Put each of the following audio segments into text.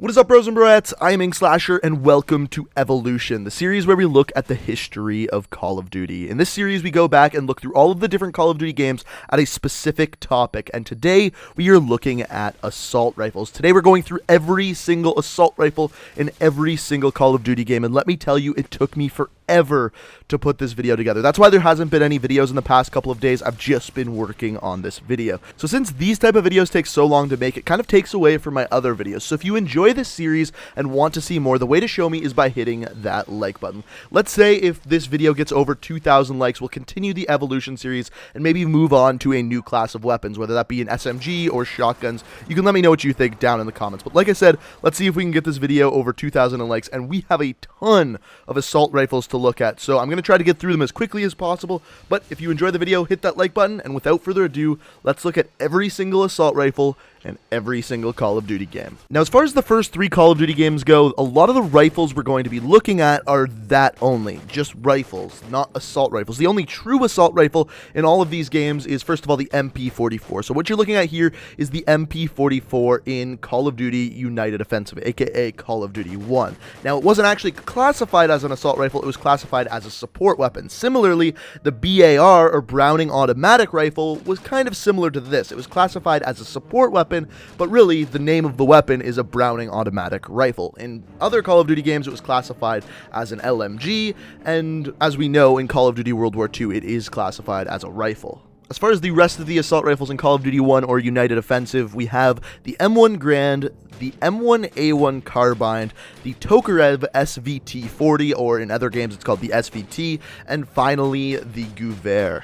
What is up, bros and broettes? I am Inkslasher, and welcome to Evolution, the series where we look at the history of Call of Duty. In this series, we go back and look through all of the different Call of Duty games at a specific topic, and today we are looking at assault rifles. Today we're going through every single assault rifle in every single Call of Duty game, and let me tell you, it took me forever to put this video together. That's why there hasn't been any videos in the past couple of days. I've just been working on this video. So since these type of videos take so long to make, it kind of takes away from my other videos. So if you enjoy this series and want to see more, the way to show me is by hitting that like button. Let's say if this video gets over 2,000 likes, we'll continue the Evolution series and maybe move on to a new class of weapons, whether that be an SMG or shotguns. You can let me know what you think down in the comments. But like I said, let's see if we can get this video over 2,000 likes, and we have a ton of assault rifles to look at. So I'm going to try to get through them as quickly as possible. But if you enjoy the video, hit that like button, and without further ado, let's look at every single assault rifle and every single Call of Duty game. Now, as far as the first three Call of Duty games go, a lot of the rifles we're going to be looking at are that only, just rifles, not assault rifles. The only true assault rifle in all of these games is, first of all, the MP44. So what you're looking at here is the MP44 in Call of Duty United Offensive, aka Call of Duty 1. Now, it wasn't actually classified as an assault rifle, it was classified as a support weapon. Similarly, the BAR, or Browning Automatic Rifle, was kind of similar to this. It was classified as a support weapon, but really the name of the weapon is a Browning Automatic Rifle. In other Call of Duty games, it was classified as an LMG, and as we know, in Call of Duty World War II, it is classified as a rifle. As far as the rest of the assault rifles in Call of Duty 1 or United Offensive, we have the M1 Garand, the M1A1 Carbine, the Tokarev SVT-40, or in other games it's called the SVT, and finally the Gewehr.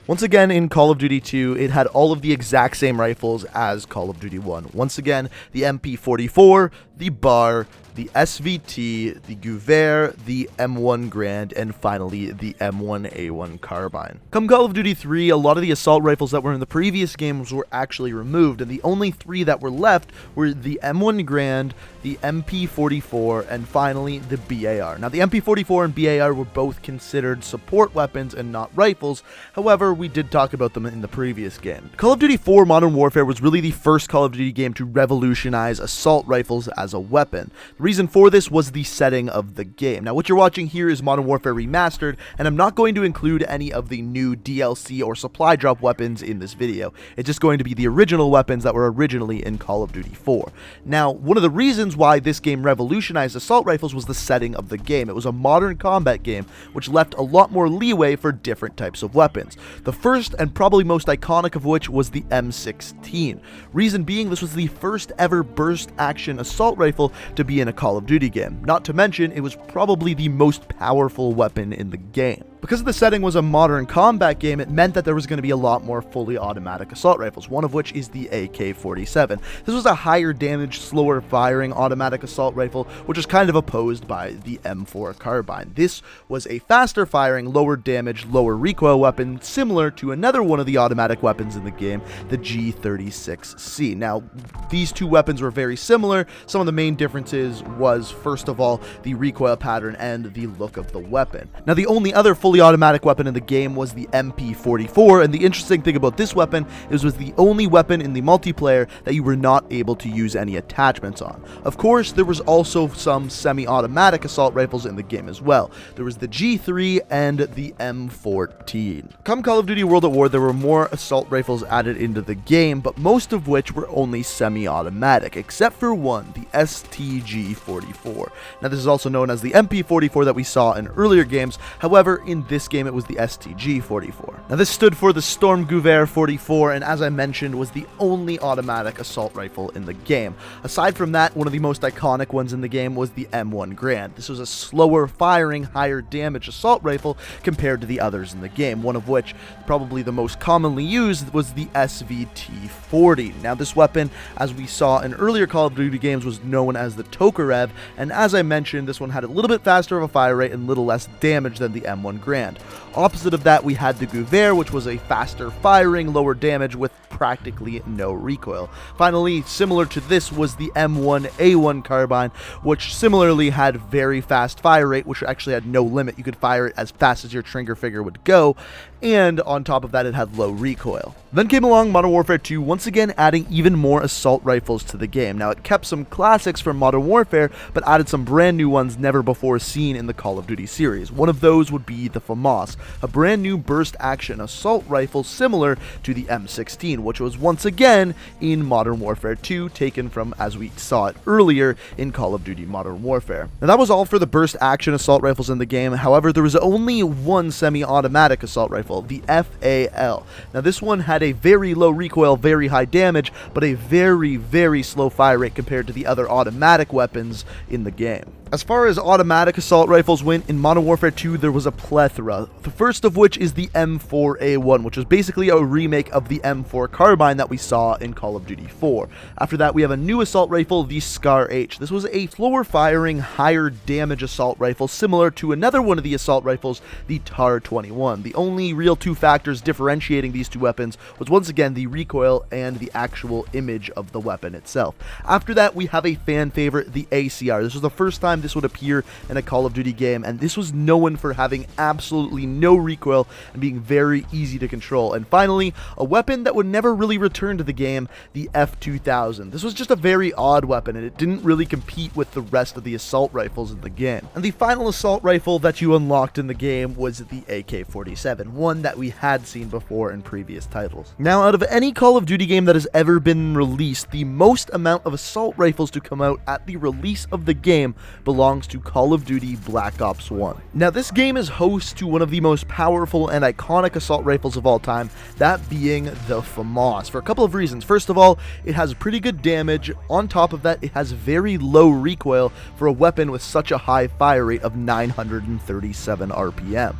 Once again, in Call of Duty 2, it had all of the exact same rifles as Call of Duty 1. Once again, the MP44, the BAR, the SVT, the Gewehr, the M1 Garand, and finally the M1A1 Carbine. Come Call of Duty 3, a lot of the assault rifles that were in the previous games were actually removed, and the only three that were left were the M1 Garand, the MP44, and finally the BAR. Now, the MP44 and BAR were both considered support weapons and not rifles. However, we did talk about them in the previous game. Call of Duty 4 Modern Warfare was really the first Call of Duty game to revolutionize assault rifles as a weapon. The reason for this was the setting of the game. Now, what you're watching here is Modern Warfare Remastered, and I'm not going to include any of the new DLC or supply drop weapons in this video. It's just going to be the original weapons that were originally in Call of Duty 4. Now, one of the reasons why this game revolutionized assault rifles was the setting of the game. It was a modern combat game, which left a lot more leeway for different types of weapons. The first and probably most iconic of which was the M16. Reason being, this was the first ever burst action assault rifle to be in a Call of Duty game. Not to mention, it was probably the most powerful weapon in the game. Because the setting was a modern combat game, it meant that there was going to be a lot more fully automatic assault rifles, one of which is the AK-47. This was a higher damage, slower firing automatic assault rifle, which was kind of opposed by the M4 Carbine. This was a faster firing, lower damage, lower recoil weapon, similar to another one of the automatic weapons in the game, the G36C. Now, these two weapons were very similar. Some of the main differences was, first of all, the recoil pattern and the look of the weapon. Now, the only other fully automatic weapon in the game was the MP44, and the interesting thing about this weapon is it was the only weapon in the multiplayer that you were not able to use any attachments on. Of course, there was also some semi-automatic assault rifles in the game as well. There was the G3 and the M14. Come Call of Duty World at War, there were more assault rifles added into the game, but most of which were only semi-automatic, except for one, the STG-44. Now, this is also known as the MP44 that we saw in earlier games. However, in this game, it was the STG-44. Now, this stood for the Storm Gewehr 44, and as I mentioned, was the only automatic assault rifle in the game. Aside from that, one of the most iconic ones in the game was the M1 Garand. This was a slower firing, higher damage assault rifle compared to the others in the game, one of which, probably the most commonly used, was the SVT-40. Now, this weapon, as we saw in earlier Call of Duty games, was known as the Tokarev, and as I mentioned, this one had a little bit faster of a fire rate and a little less damage than the M1 Garand. grand. Opposite of that, we had the Gewehr, which was a faster firing, lower damage with practically no recoil. Finally, similar to this was the M1A1 carbine, which similarly had very fast fire rate, which actually had no limit. You could fire it as fast as your trigger finger would go, and on top of that, it had low recoil. Then came along Modern Warfare 2, once again adding even more assault rifles to the game. Now, it kept some classics from Modern Warfare, but added some brand new ones never before seen in the Call of Duty series. One of those would be the FAMAS, a brand new burst action assault rifle similar to the M16, which was once again in Modern Warfare 2, taken from, as we saw it earlier, in Call of Duty Modern Warfare. Now, that was all for the burst action assault rifles in the game. However, there was only one semi-automatic assault rifle, the FAL. Now, this one had a very low recoil, very high damage, but a very, very slow fire rate compared to the other automatic weapons in the game. As far as automatic assault rifles went, in Modern Warfare 2 there was a plethora. The first of which is the M4A1, which was basically a remake of the M4 carbine that we saw in Call of Duty 4. After that, we have a new assault rifle, the SCAR-H. This was a slower firing, higher damage assault rifle, similar to another one of the assault rifles, the TAR-21. The only real two factors differentiating these two weapons was once again the recoil and the actual image of the weapon itself. After that, we have a fan favorite, the ACR. This was the first time this would appear in a Call of Duty game, and this was known for having absolutely no recoil and being very easy to control. And finally, a weapon that would never really return to the game, the F2000. This was just a very odd weapon, and it didn't really compete with the rest of the assault rifles in the game. And the final assault rifle that you unlocked in the game was the AK-47, one that we had seen before in previous titles. Now, out of any Call of Duty game that has ever been released, the most amount of assault rifles to come out at the release of the game belongs to Call of Duty Black Ops 1. Now, this game is host to one of the most powerful and iconic assault rifles of all time, that being the FAMAS, for a couple of reasons. First of all, it has pretty good damage. On top of that, it has very low recoil for a weapon with such a high fire rate of 937 RPM.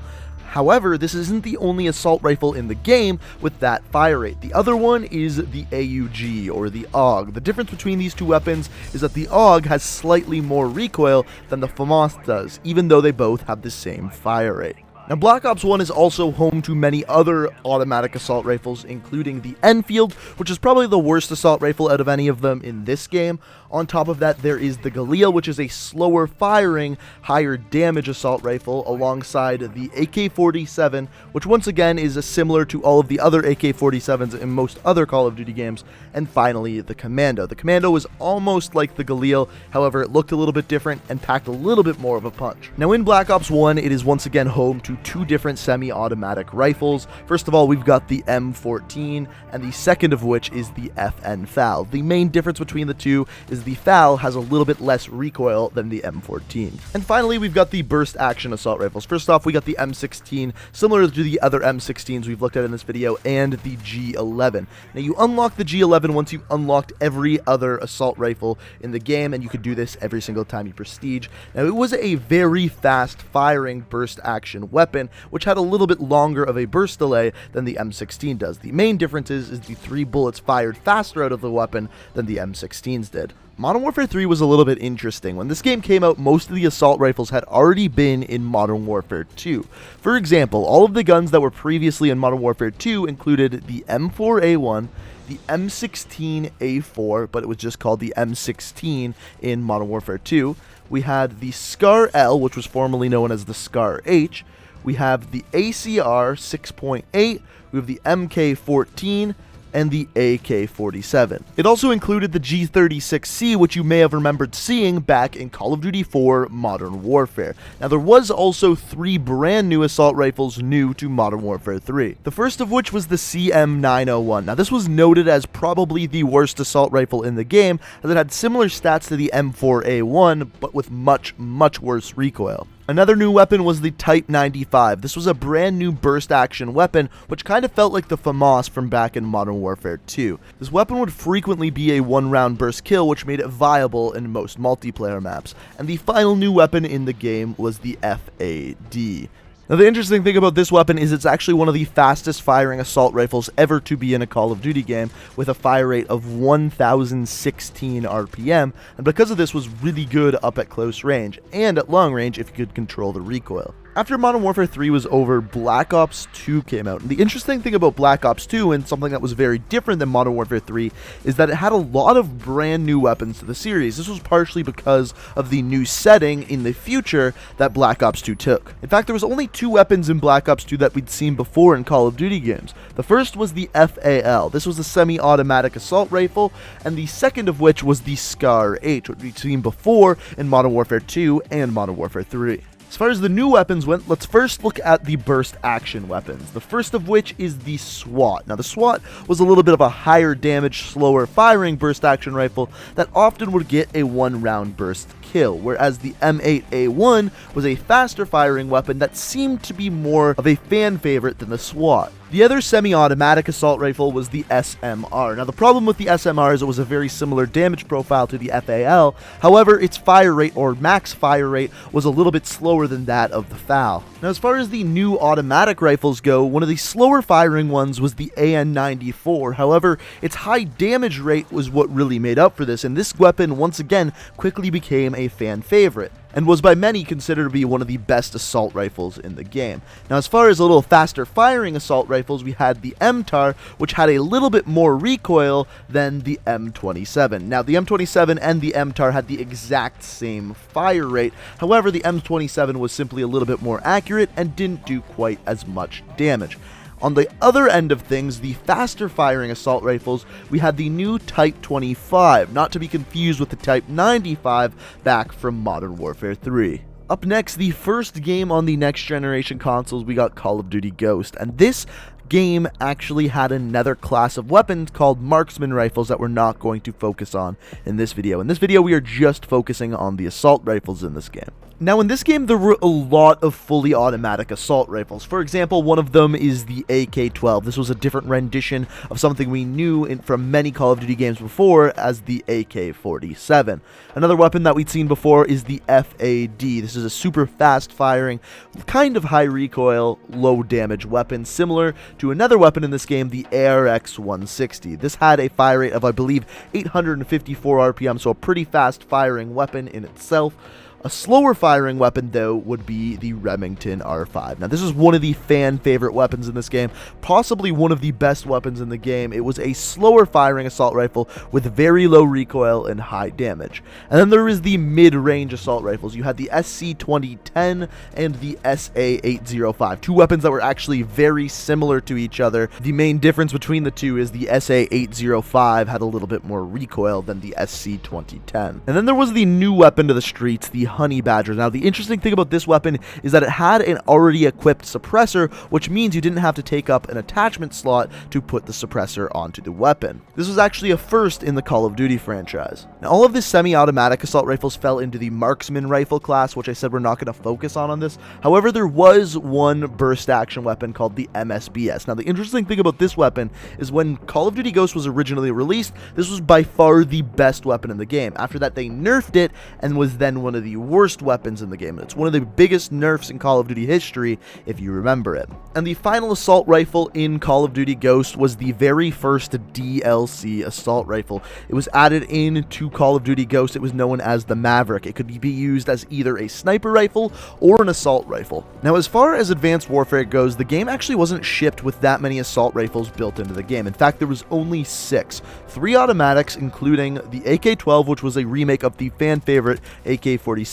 However, this isn't the only assault rifle in the game with that fire rate. The other one is the AUG, or the AUG. The difference between these two weapons is that the AUG has slightly more recoil than the FAMAS does, even though they both have the same fire rate. Now, Black Ops 1 is also home to many other automatic assault rifles, including the Enfield, which is probably the worst assault rifle out of any of them in this game. On top of that, there is the Galil, which is a slower firing, higher damage assault rifle, alongside the AK-47, which once again is similar to all of the other AK-47s in most other Call of Duty games. And finally, the Commando. The Commando was almost like the Galil, however, it looked a little bit different and packed a little bit more of a punch. Now, in Black Ops 1, it is once again home to two different semi-automatic rifles. First of all, we've got the M14, and the second of which is the FN FAL. The main difference between the two is the FAL has a little bit less recoil than the M14. And finally, we've got the burst action assault rifles. First off, we got the M16, similar to the other M16s we've looked at in this video, and the G11. Now, you unlock the G11 once you've unlocked every other assault rifle in the game, and you could do this every single time you prestige. Now, it was a very fast firing burst action weapon, which had a little bit longer of a burst delay than the M16 does. The main difference is the 3 bullets fired faster out of the weapon than the M16s did. Modern Warfare 3 was a little bit interesting. When this game came out, most of the assault rifles had already been in Modern Warfare 2. For example, all of the guns that were previously in Modern Warfare 2 included the M4A1, the M16A4, but it was just called the M16 in Modern Warfare 2. We had the SCAR-L, which was formerly known as the SCAR-H. We have the ACR 6.8, we have the MK14, and the AK-47. It also included the G36C, which you may have remembered seeing back in Call of Duty 4 Modern Warfare. Now, there was also 3 brand new assault rifles new to Modern Warfare 3. The first of which was the CM901. Now, this was noted as probably the worst assault rifle in the game, as it had similar stats to the M4A1, but with much, much worse recoil. Another new weapon was the Type 95. This was a brand new burst action weapon, which kind of felt like the FAMAS from back in Modern Warfare 2. This weapon would frequently be a 1-round burst kill, which made it viable in most multiplayer maps. And the final new weapon in the game was the FAD. Now, the interesting thing about this weapon is it's actually one of the fastest firing assault rifles ever to be in a Call of Duty game, with a fire rate of 1016 RPM, and because of this was really good up at close range, and at long range if you could control the recoil. After Modern Warfare 3 was over, Black Ops 2 came out. And the interesting thing about Black Ops 2, and something that was very different than Modern Warfare 3, is that it had a lot of brand new weapons to the series. This was partially because of the new setting in the future that Black Ops 2 took. In fact, there was only 2 weapons in Black Ops 2 that we'd seen before in Call of Duty games. The first was the FAL. This was a semi-automatic assault rifle, and the second of which was the Scar H, which we'd seen before in Modern Warfare 2 and Modern Warfare 3. As far as the new weapons went, let's first look at the burst action weapons, the first of which is the SWAT. Now, the SWAT was a little bit of a higher damage, slower firing burst action rifle that often would get a 1-round burst kill, whereas the M8A1 was a faster firing weapon that seemed to be more of a fan favorite than the SWAT. The other semi-automatic assault rifle was the SMR. Now, the problem with the SMR is it was a very similar damage profile to the FAL. However, its fire rate, or max fire rate, was a little bit slower than that of the FAL. Now, as far as the new automatic rifles go, one of the slower firing ones was the AN-94. However, its high damage rate was what really made up for this, and this weapon, once again, quickly became a fan favorite, and was by many considered to be one of the best assault rifles in the game. Now, as far as a little faster firing assault rifles, we had the MTAR, which had a little bit more recoil than the M27. Now, the M27 and the MTAR had the exact same fire rate. However, the M27 was simply a little bit more accurate and didn't do quite as much damage. On the other end of things, the faster firing assault rifles, we had the new Type 25, not to be confused with the Type 95 back from Modern Warfare 3. Up next, the first game on the next generation consoles, we got Call of Duty Ghost, and this game actually had another class of weapons called marksman rifles that we're not going to focus on in this video. In this video, we are just focusing on the assault rifles in this game. Now, in this game, there were a lot of fully automatic assault rifles. For example, one of them is the AK-12. This was a different rendition of something we knew from many Call of Duty games before as the AK-47. Another weapon that we'd seen before is the FAD. This is a super fast firing, kind of high recoil, low damage weapon, similar to another weapon in this game, the ARX-160. This had a fire rate of, I believe, 854 RPM, so a pretty fast firing weapon in itself. A slower firing weapon, though, would be the Remington R5. Now, this is one of the fan favorite weapons in this game, possibly one of the best weapons in the game. It was a slower firing assault rifle with very low recoil and high damage. And then there is the mid-range assault rifles. You had the SC-2010 and the SA-805, two weapons that were actually very similar to each other. The main difference between the two is the SA-805 had a little bit more recoil than the SC-2010. And then there was the new weapon to the streets, the Honey Badger. Now, the interesting thing about this weapon is that it had an already equipped suppressor, which means you didn't have to take up an attachment slot to put the suppressor onto the weapon. This was actually a first in the Call of Duty franchise. Now, all of the semi-automatic assault rifles fell into the marksman rifle class, which I said we're not going to focus on this. However, there was one burst action weapon called the MSBS. Now, the interesting thing about this weapon is when Call of Duty Ghost was originally released, this was by far the best weapon in the game. After that, they nerfed it and was then one of the worst weapons in the game. It's one of the biggest nerfs in Call of Duty history, if you remember it. And the final assault rifle in Call of Duty Ghost was the very first DLC assault rifle. It was added into Call of Duty Ghost. It was known as the Maverick. It could be used as either a sniper rifle or an assault rifle. Now, as far as Advanced Warfare goes, the game actually wasn't shipped with that many assault rifles built into the game. In fact, there was only 6. 3 automatics, including the AK-12, which was a remake of the fan favorite AK-47,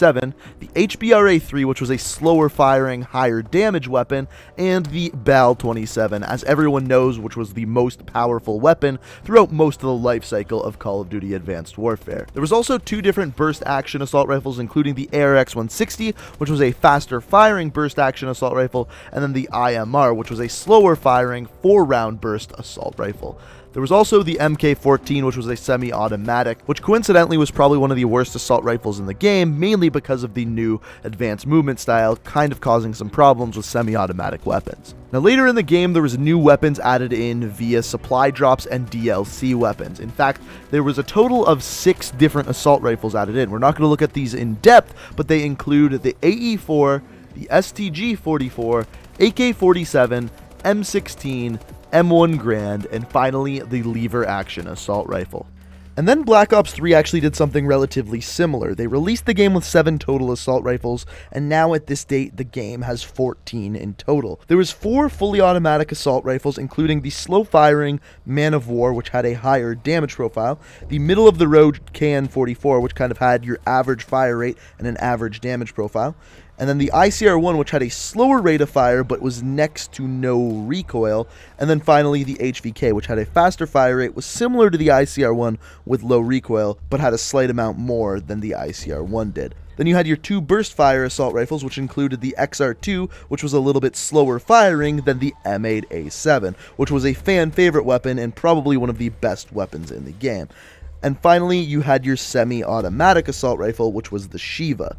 the HBRA-3, which was a slower firing, higher damage weapon, and the BAL-27, as everyone knows, which was the most powerful weapon throughout most of the life cycle of Call of Duty Advanced Warfare. There was also 2 different burst action assault rifles, including the ARX-160, which was a faster firing burst action assault rifle, and then the IMR, which was a slower firing 4-round burst assault rifle. There was also the MK14, which was a semi-automatic, which coincidentally was probably one of the worst assault rifles in the game, mainly because of the new advanced movement style, kind of causing some problems with semi-automatic weapons. Now, later in the game, there was new weapons added in via supply drops and DLC weapons. In fact, there was a total of 6 different assault rifles added in. We're not going to look at these in depth, but they include the AE4, the STG-44, AK-47, M16, M1 Grand, and finally the lever action assault rifle. And then Black Ops 3 actually did something relatively similar. They released the game with 7 total assault rifles, and now at this date, the game has 14 in total. There was 4 fully automatic assault rifles, including the slow-firing Man of War, which had a higher damage profile, the middle-of-the-road KN-44, which kind of had your average fire rate and an average damage profile, and then the ICR-1, which had a slower rate of fire but was next to no recoil, and then finally the HVK, which had a faster fire rate, was similar to the ICR-1 with low recoil, but had a slight amount more than the ICR-1 did. Then you had your 2 burst fire assault rifles, which included the XR-2, which was a little bit slower firing than the M8A7, which was a fan favorite weapon and probably one of the best weapons in the game. And finally, you had your semi-automatic assault rifle, which was the Shiva.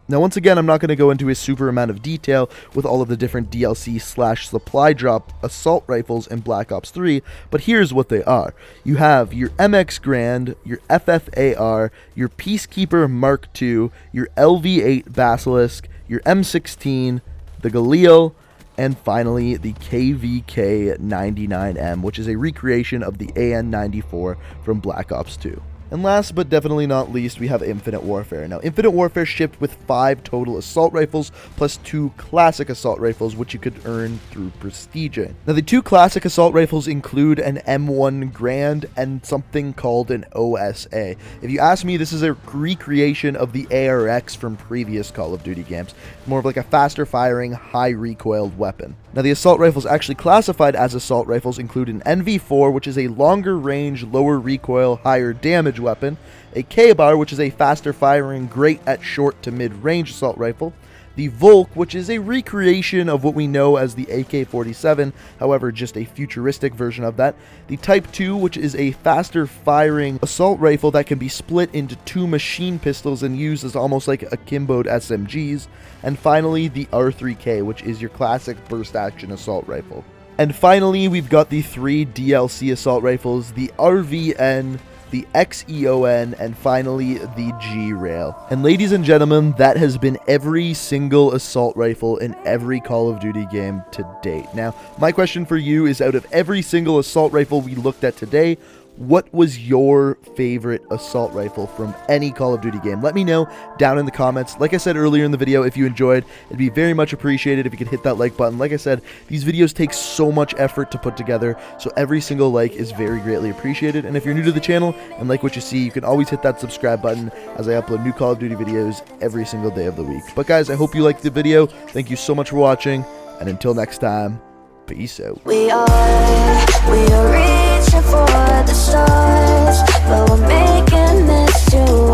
Now, once again, I'm not going to go into a super amount of detail with all of the different DLC/supply drop assault rifles in Black Ops 3, but here's what they are. You have your MX Grand, your FFAR, your Peacekeeper Mark II, your LV8 Basilisk, your M16, the Galil, and finally the KVK-99M, which is a recreation of the AN-94 from Black Ops 2. And last but definitely not least, we have Infinite Warfare. Now, Infinite Warfare shipped with 5 total assault rifles, plus 2 classic assault rifles, which you could earn through prestiging. Now, the 2 classic assault rifles include an M1 Grand and something called an OSA. If you ask me, this is a recreation of the ARX from previous Call of Duty games. More of like a faster firing, high recoiled weapon. Now, the assault rifles actually classified as assault rifles include an NV4, which is a longer range, lower recoil, higher damage weapon, a K-Bar, which is a faster firing, great at short to mid-range assault rifle, the Volk, which is a recreation of what we know as the AK-47, however, just a futuristic version of that, the Type 2, which is a faster firing assault rifle that can be split into 2 machine pistols and used as almost like akimboed SMGs, and finally the R3K, which is your classic burst action assault rifle. And finally, we've got the 3 DLC assault rifles, the RVN, the XEON, and finally the G-Rail. And ladies and gentlemen, that has been every single assault rifle in every Call of Duty game to date. Now, my question for you is, out of every single assault rifle we looked at today, what was your favorite assault rifle from any Call of Duty game? Let me know down in the comments. Like I said earlier in the video, if you enjoyed, it'd be very much appreciated if you could hit that like button. Like I said, these videos take so much effort to put together, so every single like is very greatly appreciated. And if you're new to the channel and like what you see, you can always hit that subscribe button as I upload new Call of Duty videos every single day of the week. But guys, I hope you liked the video. Thank you so much for watching, and until next time, peace out. We are reaching for the stars, but we're making this too